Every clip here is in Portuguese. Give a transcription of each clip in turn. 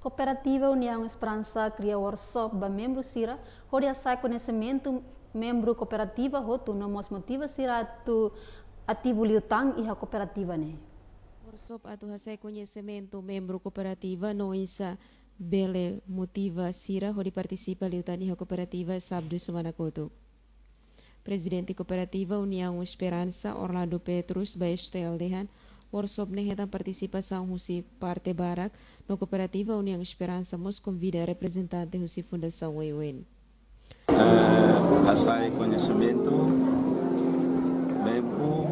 Cooperativa União Esperança cria workshop para membros Sira, onde sai conhecimento membro cooperativa, hotu no mos motiva Sira tu ativo liutang e a cooperativa ne. Workshop atu hasai conhecimento membro cooperativa no isa bele motiva Sira, onde participa liutan e a cooperativa sábado semana koto. Presidente Cooperativa União Esperança Orlando Petrus Baestel dehan workshop nehetan participação husi parte barak no Cooperativa União Esperança mos convida representante husi Fundação Weiwen. Asai conhecimento membro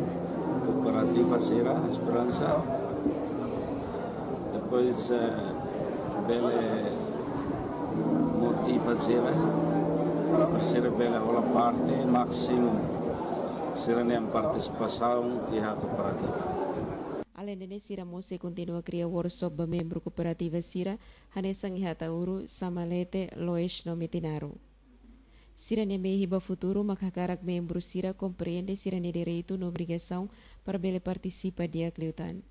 Cooperativa Sira Esperança, depois bele motiva Sira ser bela ola parte máximo será nem participação e a cooperativa. Além de Sira Mose continua a criar workshop para membro cooperativa Sira, hanesang ihatauru Samalete Loesh no Mitinaro. Sira nem hiba futuro makakarak membro Sira compreende Sira nem direito no obrigação para bele participa dia kliutan.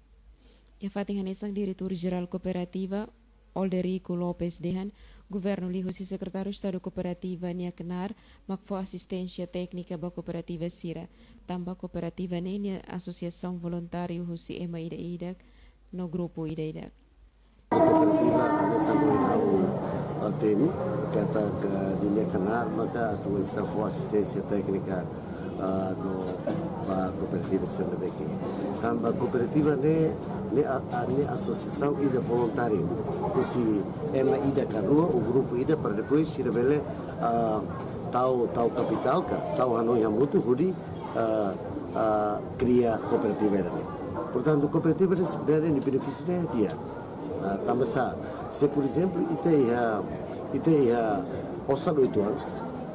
E fating hanesang diretor geral cooperativa Olderico Lopes dehan governo liho si secretário Estado Cooperativa Nia Kenar makfo assistência técnica ba cooperativa Sira tamba cooperativa ne associação voluntário husi ema ida no grupo ida. Cooperativa ada sanguinau temi kata ke Nia Kenar maka tu isa fo assistência técnica no ba cooperativa Sira beke tamba cooperativa ne associação ida voluntário husi ema ida karua o grupo ida para depois se revele tau capital ka tau hanoi hamutu hudi cria cooperativa ini. Portanto cooperativa sebenarnya di benefício dia tambah se por exemplo ite ia osan itu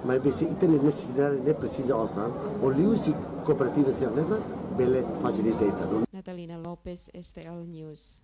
mas se ite necessidade ne precisa osan o liusi cooperativa serleva bele facilita. Natalina Lopez, STL News.